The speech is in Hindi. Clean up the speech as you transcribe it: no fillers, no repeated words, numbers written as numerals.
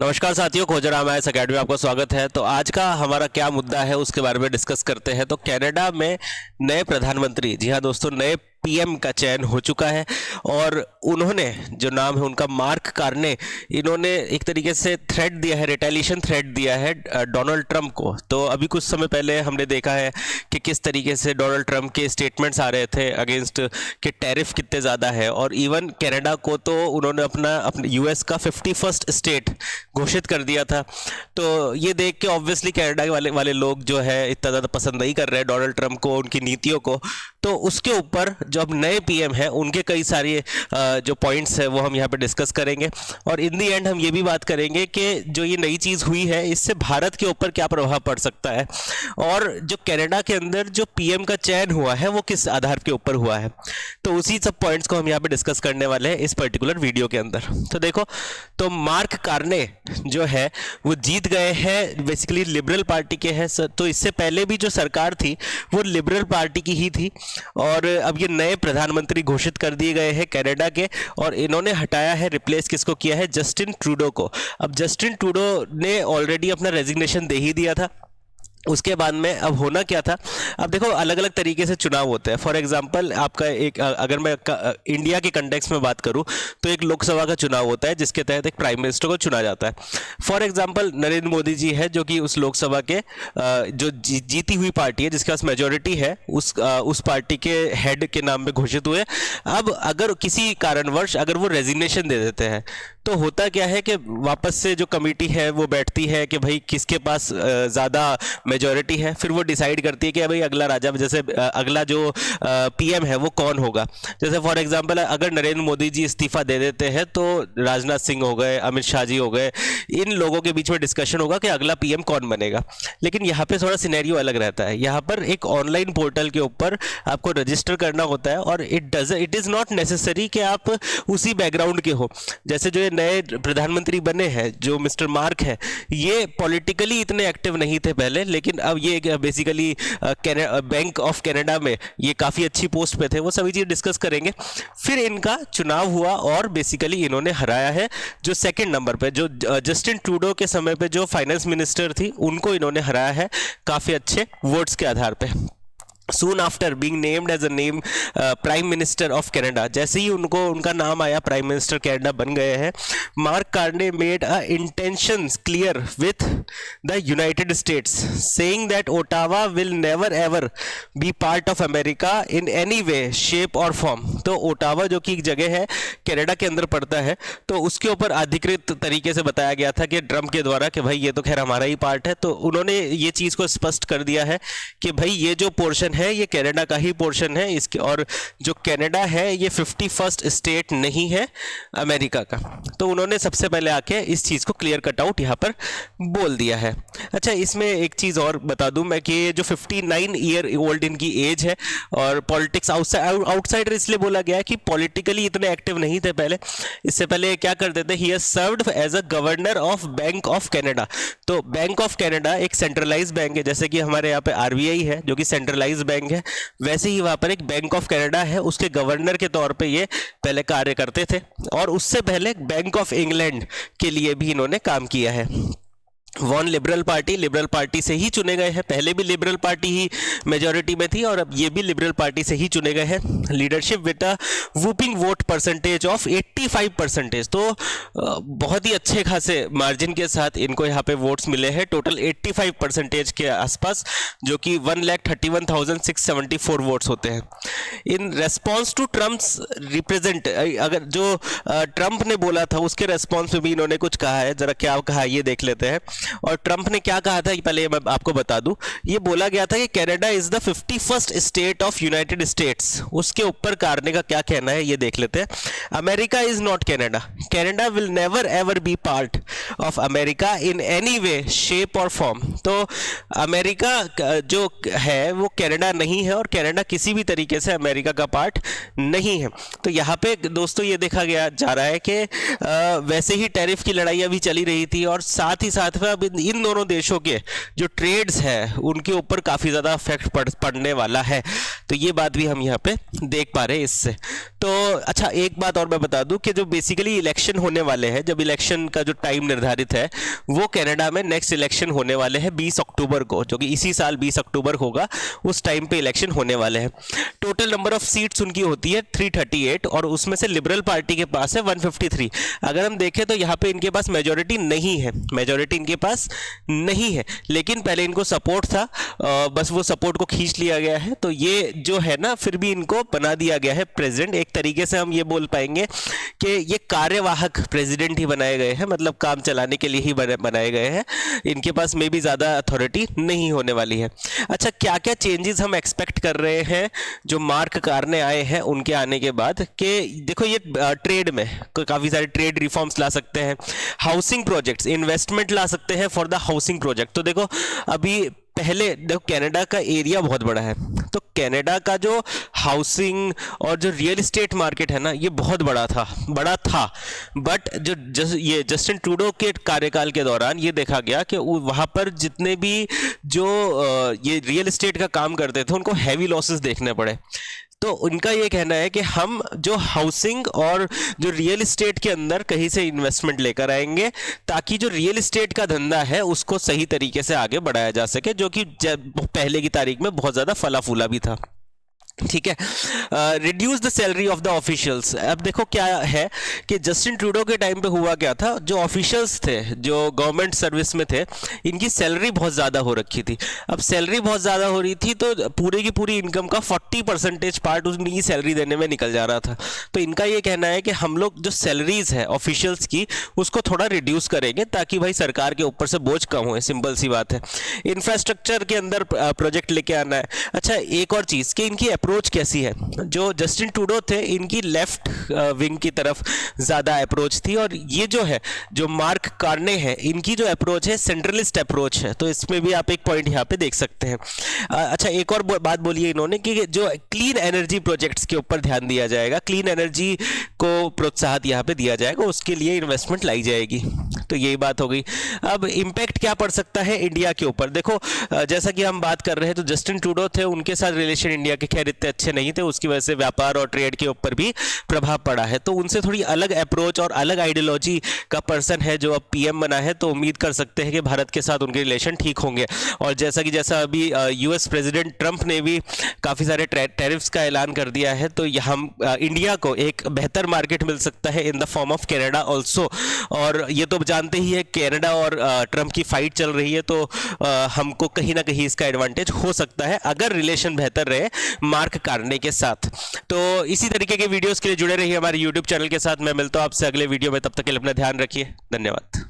नमस्कार साथियों, खोजराम आईएएस अकेडमी में आपका स्वागत है। तो आज का हमारा क्या मुद्दा है उसके बारे में डिस्कस करते हैं। तो कनाडा में नए प्रधानमंत्री, जी हाँ दोस्तों, नए पीएम का चयन हो चुका है और उन्होंने जो नाम है उनका मार्क कार्ने, इन्होंने एक तरीके से थ्रेट दिया है, रिटेलिएशन थ्रेट दिया है डोनाल्ड ट्रंप को। तो अभी कुछ समय पहले हमने देखा है कि किस तरीके से डोनाल्ड ट्रंप के स्टेटमेंट्स आ रहे थे अगेंस्ट कि टैरिफ कितने ज़्यादा है, और इवन कनाडा को तो उन्होंने अपने यूएस का 51st स्टेट घोषित कर दिया था। तो ये देख के ऑब्वियसली कनाडा वाले वाले लोग जो है इतना ज़्यादा पसंद नहीं कर रहे हैं डोनाल्ड ट्रंप को, उनकी नीतियों को। तो उसके ऊपर जो अब नए पीएम है उनके कई सारे जो पॉइंट्स है वो हम यहाँ पे डिस्कस करेंगे, और इन दी एंड हम ये भी बात करेंगे कि जो ये नई चीज़ हुई है इससे भारत के ऊपर क्या प्रभाव पड़ सकता है, और जो कनाडा के अंदर जो पीएम का चयन हुआ है वो किस आधार के ऊपर हुआ है। तो उसी सब पॉइंट्स को हम यहाँ पे डिस्कस करने वाले हैं इस पर्टिकुलर वीडियो के अंदर। तो देखो, तो मार्क कार्ने जो है वो जीत गए हैं, बेसिकली लिबरल पार्टी के हैं। तो इससे पहले भी जो सरकार थी वो लिबरल पार्टी की ही थी, और अब ये नए प्रधानमंत्री घोषित कर दिए गए हैं कनाडा के, और इन्होंने हटाया है, रिप्लेस किसको किया है, जस्टिन ट्रूडो को। अब जस्टिन ट्रूडो ने ऑलरेडी अपना रेजिग्नेशन दे ही दिया था। उसके बाद में अब होना क्या था, अब देखो अलग अलग तरीके से चुनाव होते हैं। फॉर एग्जांपल आपका एक, अगर मैं इंडिया के कंटेक्स्ट में बात करूं तो एक लोकसभा का चुनाव होता है जिसके तहत एक प्राइम मिनिस्टर को चुना जाता है। फॉर एग्जांपल नरेंद्र मोदी जी है जो कि उस लोकसभा के जो जीती हुई पार्टी है, जिसके पास मेजोरिटी है, उस पार्टी के हेड के नाम में घोषित हुए। अब अगर किसी कारणवश अगर वो रेजिग्नेशन दे देते हैं तो होता क्या है कि वापस से जो कमेटी है वो बैठती है कि भाई किसके पास ज़्यादा मेजॉरिटी है, फिर वो डिसाइड करती है कि भाई अगला राजा, जैसे अगला जो पीएम है वो कौन होगा। जैसे फॉर एग्जांपल अगर नरेंद्र मोदी जी इस्तीफा दे देते हैं तो राजनाथ सिंह हो गए, अमित शाह जी हो गए, इन लोगों के बीच में डिस्कशन होगा कि अगला पीएम कौन बनेगा। लेकिन यहाँ पे थोड़ा सिनेरियो अलग रहता है। यहाँ पर एक ऑनलाइन पोर्टल के ऊपर आपको रजिस्टर करना होता है, और इट इज़ नॉट नेसेसरी कि आप उसी बैकग्राउंड के हो। जैसे जो ये नए प्रधानमंत्री बने हैं, जो मिस्टर मार्क है, ये पॉलिटिकली इतने एक्टिव नहीं थे पहले, लेकिन अब ये बेसिकली बैंक ऑफ कनाडा में ये काफ़ी अच्छी पोस्ट पे थे। वो सभी चीज़ डिस्कस करेंगे। फिर इनका चुनाव हुआ और बेसिकली इन्होंने हराया है जो सेकंड नंबर पे, जो जस्टिन ट्रूडो के समय पे जो फाइनेंस मिनिस्टर थी, उनको इन्होंने हराया है काफ़ी अच्छे वोट्स के आधार पे। Soon after being named as a name prime minister of Canada, जैसे ही उनका नाम आया, प्राइम मिनिस्टर कनाडा बन गए हैं, Mark Carney made a intentions clear with the United States saying that Ottawa will never ever be part of America in any way shape और फॉर्म। तो ओटावा जो कि एक जगह है कनाडा के अंदर पड़ता है, तो उसके ऊपर अधिकृत तरीके से बताया गया था कि ट्रंप के द्वारा कि भाई ये तो खैर हमारा ही पार्ट है। तो उन्होंने ये चीज़ को स्पष्ट कर दिया है कि भाई ये जो पोर्शन है ये कनाडा का ही पोर्शन है इसके, और जो कनाडा है ये 51st स्टेट नहीं है अमेरिका का। तो उन्होंने सबसे पहले आके इस चीज़ को क्लियर कट आउट यहाँ पर बोल दिया है। अच्छा, इसमें एक चीज़ और बता दूं मैं कि जो 59 ईयर ओल्ड इनकी एज है, और पॉलिटिक्स आउटसाइडर इसलिए बोला गया है कि पॉलिटिकली इतने एक्टिव नहीं थे पहले। इससे पहले क्या करते थे, he has served as a governor of bank of Canada. तो बैंक ऑफ कनाडा एक सेंट्रलाइज बैंक है, जैसे कि हमारे यहाँ पे आरबीआई है जो कि सेंट्रलाइज बैंक है, वैसे ही वहाँ पर एक बैंक ऑफ कनाडा है, उसके गवर्नर के तौर पे ये पहले कार्य करते थे। और उससे पहले बैंक ऑफ इंग्लैंड के लिए भी इन्होंने काम किया है। वन लिबरल पार्टी से ही चुने गए हैं। पहले भी लिबरल पार्टी ही मेजॉरिटी में थी और अब ये भी लिबरल पार्टी से ही चुने गए हैं। Leadership with a whooping vote percentage of 85%। तो बहुत ही अच्छे खासे मार्जिन के साथ इनको यहाँ पे वोट्स मिले हैं, टोटल 85% के आसपास, जो कि 1,31,674 वोट्स होते हैं। In response to Trump's represent, अगर जो ट्रंप ने बोला था उसके रेस्पॉन्स में भी इन्होंने कुछ कहा है, जरा क्या कहा ये देख लेते हैं। और ट्रंप ने क्या कहा था पहले मैं आपको बता दूं। ये बोला गया था कि Canada is the 51st state of United states. उसके ऊपर कार्ने का क्या कहना है ये देख लेते हैं। America is not Canada, Canada will never ever be part of America in any way shape और फॉर्म। तो अमेरिका जो है वो कनाडा नहीं है, और कनाडा किसी भी तरीके से अमेरिका का पार्ट नहीं है। तो यहाँ पे दोस्तों ये देखा गया जा रहा है कि वैसे ही टैरिफ की लड़ाई अभी चली रही थी, और साथ ही साथ में अब इन दोनों देशों के जो ट्रेड्स हैं उनके ऊपर काफ़ी ज़्यादा इफेक्ट पड़ने वाला है। तो ये बात भी हम यहाँ पे देख पा रहे हैं इससे। तो अच्छा, एक बात और मैं बता दूं कि जो बेसिकली इलेक्शन होने वाले हैं, जब इलेक्शन का जो टाइम निर्धारित है वो कनाडा में नेक्स्ट इलेक्शन होने वाले हैं 20 अक्टूबर को, जो कि इसी साल 20 अक्टूबर होगा, उस टाइम पे इलेक्शन होने वाले हैं। टोटल नंबर ऑफ सीट्स उनकी होती है 338 और उसमें से लिबरल पार्टी के पास है 153। अगर हम देखें तो यहाँ पे इनके पास मेजोरिटी नहीं है, मेजोरिटी इनके पास नहीं है, लेकिन पहले इनको सपोर्ट था, बस वो सपोर्ट को खींच लिया गया है। तो ये जो है ना, फिर भी इनको बना दिया गया है प्रेसिडेंट। एक तरीके से हम ये बोल पाएंगे कि ये कार्यवाहक प्रेसिडेंट ही बनाए गए हैं, मतलब काम चलाने के लिए ही बनाए गए हैं। इनके पास में भी ज़्यादा अथॉरिटी नहीं होने वाली है। अच्छा, क्या क्या चेंजेस हम एक्सपेक्ट कर रहे हैं जो मार्क कार्ने आए हैं उनके आने के बाद? कि देखो, ये ट्रेड में काफ़ी सारे ट्रेड रिफॉर्म्स ला सकते हैं, हाउसिंग प्रोजेक्ट्स, इन्वेस्टमेंट ला सकते हैं फॉर द हाउसिंग प्रोजेक्ट। तो देखो, अभी पहले देखो कनाडा का एरिया बहुत बड़ा है, तो कनाडा का जो हाउसिंग और जो रियल एस्टेट मार्केट है ना, ये बहुत बड़ा था। बट ये जस्टिन ट्रूडो के कार्यकाल के दौरान ये देखा गया कि वहाँ पर जितने भी जो ये रियल एस्टेट का काम करते थे उनको हैवी लॉसेस देखने पड़े। तो उनका ये कहना है कि हम जो हाउसिंग और जो रियल एस्टेट के अंदर कहीं से इन्वेस्टमेंट लेकर आएंगे, ताकि जो रियल एस्टेट का धंधा है उसको सही तरीके से आगे बढ़ाया जा सके, जो कि पहले की तारीख में बहुत ज़्यादा फला फूला भी था। ठीक है। Reduce the salary of the officials. अब देखो क्या है कि जस्टिन ट्रूडो के टाइम पे हुआ क्या था, जो ऑफिशियल्स थे, जो गवर्नमेंट सर्विस में थे, इनकी सैलरी बहुत ज़्यादा हो रखी थी। अब सैलरी बहुत ज़्यादा हो रही थी तो पूरे की पूरी इनकम का 40% पार्ट उनकी सैलरी देने में निकल जा रहा था। तो इनका ये कहना है कि हम लोग जो सैलरीज है ऑफिशियल्स की उसको थोड़ा रिड्यूस करेंगे, ताकि भाई सरकार के ऊपर से बोझ कम हो। सिंपल सी बात है। इंफ्रास्ट्रक्चर के अंदर प्रोजेक्ट लेके आना है। अच्छा, एक और चीज़ कि इनकी अप्रोच कैसी है। जो जस्टिन ट्रूडो थे, इनकी लेफ्ट विंग की तरफ ज़्यादा अप्रोच थी, और ये जो है, जो मार्क कार्ने है, इनकी जो अप्रोच है सेंट्रलिस्ट अप्रोच है। तो इसमें भी आप एक पॉइंट यहाँ पे देख सकते हैं। अच्छा, एक और बात बोली इन्होंने कि जो क्लीन एनर्जी प्रोजेक्ट्स के ऊपर ध्यान दिया जाएगा, क्लीन एनर्जी को प्रोत्साहन यहाँ पे दिया जाएगा, उसके लिए इन्वेस्टमेंट लाई जाएगी। तो यही बात हो गई। अब इम्पैक्ट क्या पड़ सकता है इंडिया के ऊपर? देखो, जैसा कि हम बात कर रहे हैं, तो जस्टिन ट्रूडो थे, उनके साथ रिलेशन इंडिया के खैर इतने अच्छे नहीं थे, उसकी वजह से व्यापार और ट्रेड के ऊपर भी प्रभाव पड़ा है। तो उनसे थोड़ी अलग अप्रोच और अलग आइडियोलॉजी का पर्सन है जो अब पीएम बना है, तो उम्मीद कर सकते हैं कि भारत के साथ उनके रिलेशन ठीक होंगे। और जैसा अभी यूएस प्रेसिडेंट ट्रंप ने भी काफ़ी सारे टैरिफ्स का ऐलान कर दिया है, तो हम इंडिया को एक बेहतर मार्केट मिल सकता है in the form of Canada also. और ये तो जानते ही है, कनाडा और ट्रंप की फाइट चल रही है, तो हमको कहीं ना कहीं इसका एडवांटेज हो सकता है अगर रिलेशन बेहतर रहे मार्क कार्ने के साथ। तो इसी तरीके के वीडियोस के लिए जुड़े रहिए हमारे YouTube चैनल के साथ। मैं मिलता हूं आपसे अगले वीडियो में, तब तक के लिए अपना ध्यान रखिए। धन्यवाद।